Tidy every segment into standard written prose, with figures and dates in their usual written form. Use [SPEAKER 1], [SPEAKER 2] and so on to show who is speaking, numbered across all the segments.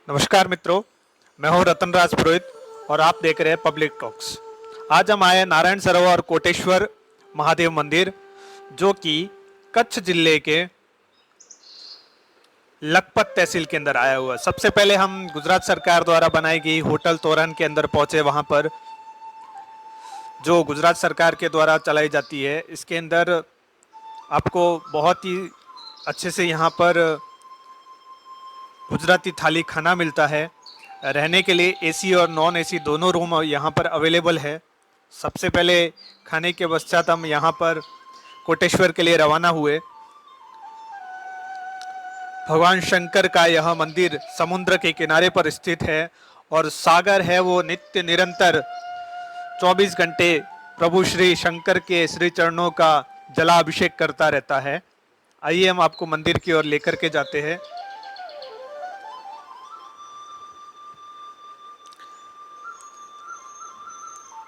[SPEAKER 1] नमस्कार मित्रों, मैं हूं रतनराज पुरोहित और आप देख रहे हैं पब्लिक टॉक्स। आज हम आए नारायण सरोवर कोटेश्वर महादेव मंदिर, जो कि कच्छ जिले के लखपत तहसील के अंदर आया हुआ है। सबसे पहले हम गुजरात सरकार द्वारा बनाई गई होटल तोरण के अंदर पहुंचे। वहां पर जो गुजरात सरकार के द्वारा चलाई जाती है, इसके अंदर आपको बहुत ही अच्छे से यहाँ पर गुजराती थाली खाना मिलता है। रहने के लिए एसी और नॉन एसी दोनों रूम यहाँ पर अवेलेबल है। सबसे पहले खाने के पश्चात हम यहाँ पर कोटेश्वर के लिए रवाना हुए। भगवान शंकर का यह मंदिर समुद्र के किनारे पर स्थित है और सागर है वो नित्य निरंतर 24 घंटे प्रभु श्री शंकर के श्री चरणों का जलाभिषेक करता रहता है। आइए हम आपको मंदिर की ओर लेकर के जाते हैं।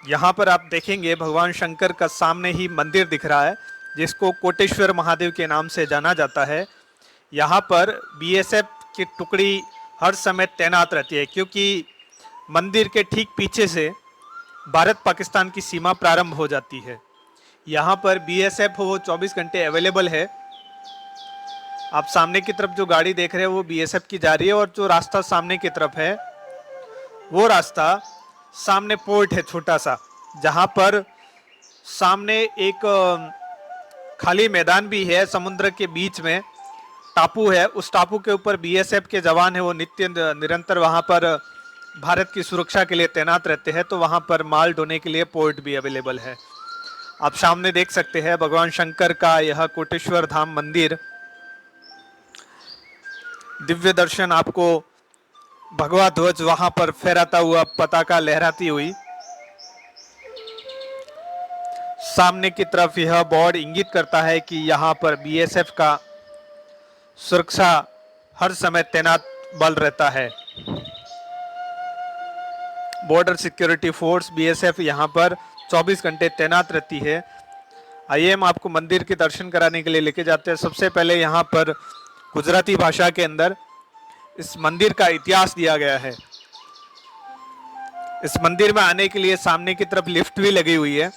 [SPEAKER 1] यहाँ पर आप देखेंगे भगवान शंकर का सामने ही मंदिर दिख रहा है, जिसको कोटेश्वर महादेव के नाम से जाना जाता है। यहाँ पर बीएसएफ की टुकड़ी हर समय तैनात रहती है, क्योंकि मंदिर के ठीक पीछे से भारत पाकिस्तान की सीमा प्रारंभ हो जाती है। यहाँ पर बीएसएफ वो 24 घंटे अवेलेबल है। आप सामने की तरफ जो गाड़ी देख रहे हैं वो बीएसएफ की जा रही है, और जो रास्ता सामने की तरफ है वो रास्ता सामने पोर्ट है छोटा सा, जहां पर सामने एक खाली मैदान भी है। समुद्र के बीच में टापू है, उस टापू के ऊपर बीएसएफ के जवान है, वो नित्य निरंतर वहां पर भारत की सुरक्षा के लिए तैनात रहते हैं। तो वहां पर माल ढोने के लिए पोर्ट भी अवेलेबल है। आप सामने देख सकते हैं भगवान शंकर का यह कोटेश्वर धाम मंदिर। दिव्य दर्शन आपको भगवा ध्वज वहां पर फहराता हुआ, पताका लहराती हुई। सामने की तरफ यह बोर्ड इंगित करता है कि यहाँ पर बीएसएफ का सुरक्षा हर समय तैनात बल रहता है। बॉर्डर सिक्योरिटी फोर्स बीएसएफ यहाँ पर 24 घंटे तैनात रहती है। आइए हम आपको मंदिर के दर्शन कराने के लिए लेके जाते हैं। सबसे पहले यहाँ पर गुजराती भाषा के अंदर इस मंदिर का इतिहास दिया गया है। इस मंदिर में आने के लिए सामने की तरफ लिफ्ट भी लगी हुई है।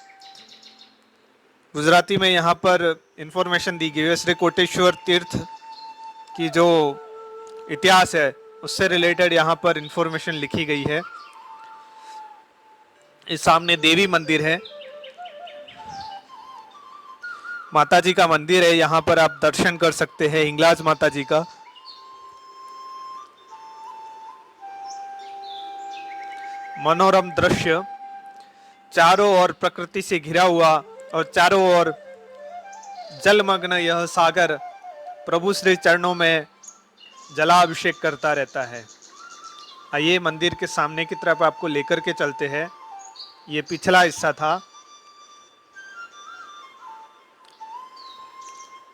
[SPEAKER 1] गुजराती में यहाँ पर इंफॉर्मेशन दी गई है। श्री कोटेश्वर तीर्थ की जो इतिहास है उससे रिलेटेड यहाँ पर इंफॉर्मेशन लिखी गई है। इस सामने देवी मंदिर है, माता जी का मंदिर है। यहाँ पर आप दर्शन कर सकते हैं हिंगलाज माता जी का। मनोरम दृश्य, चारों ओर प्रकृति से घिरा हुआ और चारों ओर जलमग्न यह सागर प्रभु श्री चरणों में जलाभिषेक करता रहता है। आइए मंदिर के सामने की तरफ आपको लेकर के चलते हैं। ये पिछला हिस्सा था।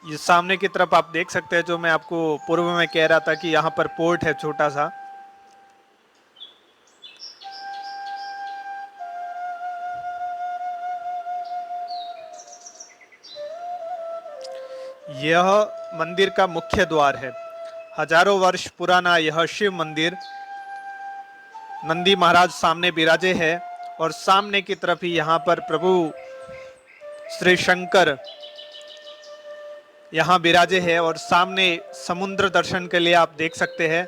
[SPEAKER 1] ये सामने की तरफ आप देख सकते हैं, जो मैं आपको पूर्व में कह रहा था कि यहाँ पर पोर्ट है छोटा सा। यह मंदिर का मुख्य द्वार है। हजारों वर्ष पुराना यह शिव मंदिर, नंदी महाराज सामने विराजे है और सामने की तरफ ही यहाँ पर प्रभु श्री शंकर यहाँ विराजे है। और सामने समुद्र दर्शन के लिए आप देख सकते हैं।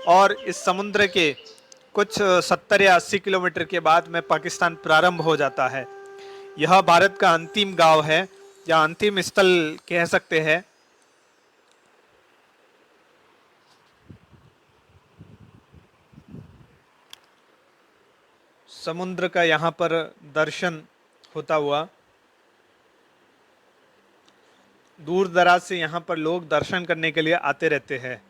[SPEAKER 1] और इस समुद्र के कुछ 70 या 80 किलोमीटर के बाद में पाकिस्तान प्रारंभ हो जाता है। यह भारत का अंतिम गांव है, या अंतिम स्थल कह सकते हैं। समुद्र का यहाँ पर दर्शन होता हुआ, दूर दराज से यहाँ पर लोग दर्शन करने के लिए आते रहते हैं।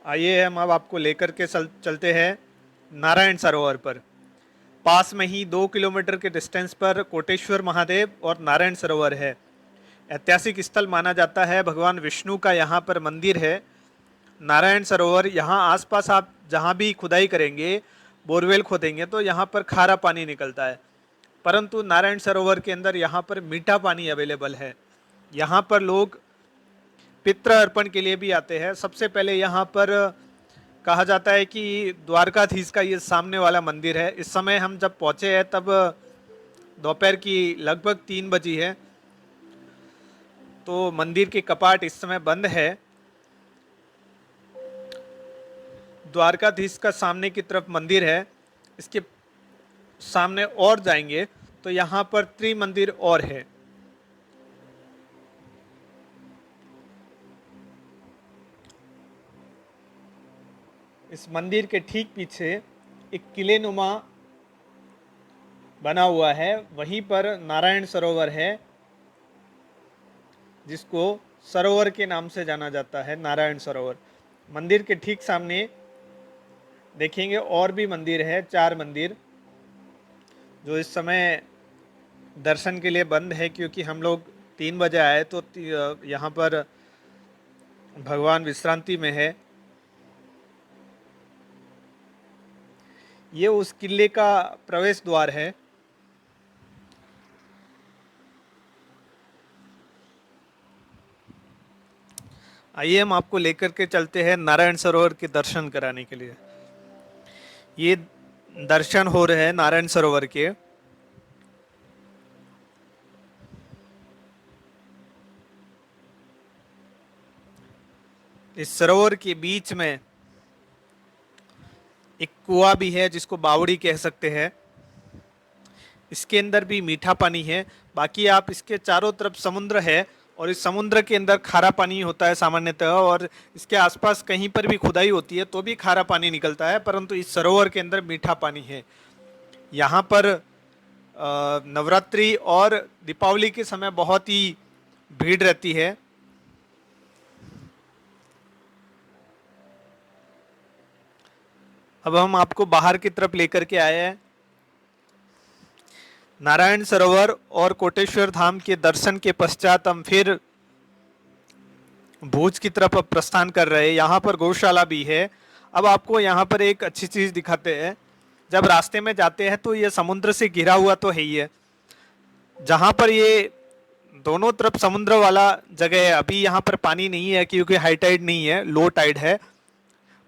[SPEAKER 1] आइए हम अब आपको लेकर के चलते हैं नारायण सरोवर पर। पास में ही 2 किलोमीटर के डिस्टेंस पर कोटेश्वर महादेव और नारायण सरोवर है। ऐतिहासिक स्थल माना जाता है। भगवान विष्णु का यहाँ पर मंदिर है नारायण सरोवर, यहाँ आसपास आप जहाँ भी खुदाई करेंगे, बोरवेल खोदेंगे तो यहाँ पर खारा पानी निकलता है, परंतु नारायण सरोवर के अंदर यहाँ पर मीठा पानी अवेलेबल है। यहाँ पर लोग पितृ अर्पण के लिए भी आते हैं। सबसे पहले यहाँ पर कहा जाता है कि द्वारकाधीश का ये सामने वाला मंदिर है। इस समय हम जब पहुँचे हैं तब दोपहर की लगभग 3 बजी है, तो मंदिर के कपाट इस समय बंद है। द्वारकाधीश का सामने की तरफ मंदिर है, इसके सामने और जाएंगे तो यहाँ पर त्रिमंदिर और है। इस मंदिर के ठीक पीछे एक किले नुमा बना हुआ है, वहीं पर नारायण सरोवर है जिसको सरोवर के नाम से जाना जाता है, नारायण सरोवर। मंदिर के ठीक सामने देखेंगे और भी मंदिर है, 4 मंदिर, जो इस समय दर्शन के लिए बंद है क्योंकि हम लोग 3 बजे आए तो यहाँ पर भगवान विश्रांति में है। ये उस किले का प्रवेश द्वार है। आइए हम आपको लेकर के चलते हैं नारायण सरोवर के दर्शन कराने के लिए। ये दर्शन हो रहे हैं नारायण सरोवर के। इस सरोवर के बीच में एक कुआं भी है जिसको बावड़ी कह सकते हैं। इसके अंदर भी मीठा पानी है। बाकी आप इसके चारों तरफ समुद्र है और इस समुद्र के अंदर खारा पानी होता है सामान्यतः, और इसके आसपास कहीं पर भी खुदाई होती है तो भी खारा पानी निकलता है, परंतु इस सरोवर के अंदर मीठा पानी है। यहाँ पर नवरात्रि और दीपावली के समय बहुत ही भीड़ रहती है। अब हम आपको बाहर की तरफ लेकर के आए हैं। नारायण सरोवर और कोटेश्वर धाम के दर्शन के पश्चात हम फिर भुज की तरफ प्रस्थान कर रहे हैं। यहाँ पर गौशाला भी है। अब आपको यहाँ पर एक अच्छी चीज दिखाते हैं। जब रास्ते में जाते हैं तो ये समुद्र से घिरा हुआ तो है ही है। जहाँ पर ये दोनों तरफ समुद्र वाला जगह है, अभी यहाँ पर पानी नहीं है क्योंकि हाई टाइड नहीं है, लो टाइड है,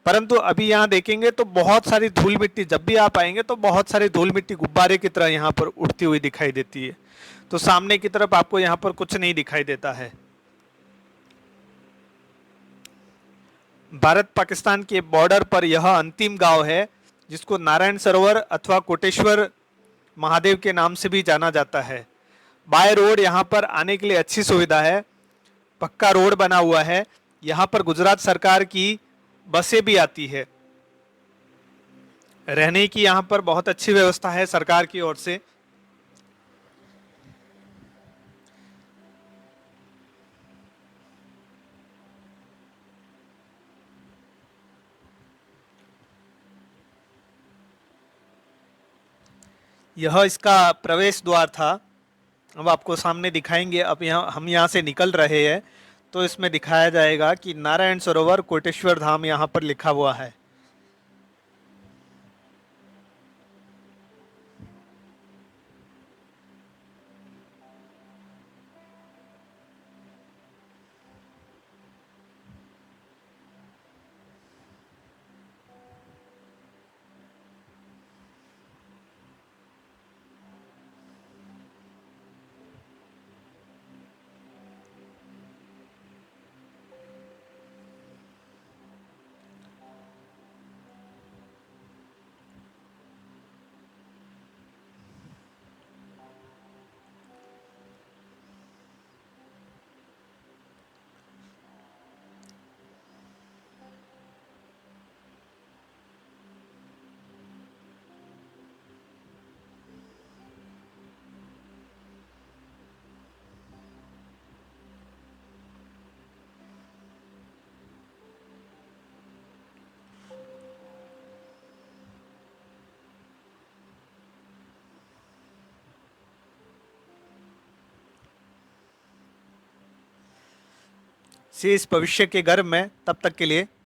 [SPEAKER 1] परंतु अभी यहाँ देखेंगे तो बहुत सारी धूल मिट्टी, जब भी आप आएंगे तो बहुत सारी धूल मिट्टी गुब्बारे की तरह यहाँ पर उड़ती हुई दिखाई देती है। तो सामने की तरफ आपको यहाँ पर कुछ नहीं दिखाई देता है। भारत पाकिस्तान के बॉर्डर पर यह अंतिम गांव है जिसको नारायण सरोवर अथवा कोटेश्वर महादेव के नाम से भी जाना जाता है। बाय रोड यहाँ पर आने के लिए अच्छी सुविधा है, पक्का रोड बना हुआ है। यहाँ पर गुजरात सरकार की बसें भी आती है। रहने की यहाँ पर बहुत अच्छी व्यवस्था है सरकार की ओर से। यह इसका प्रवेश द्वार था। अब आपको सामने दिखाएंगे। अब हम यहाँ से निकल रहे हैं तो इसमें दिखाया जाएगा कि नारायण सरोवर कोटेश्वर धाम यहाँ पर लिखा हुआ है। शेष भविष्य के गर्भ में, तब तक के लिए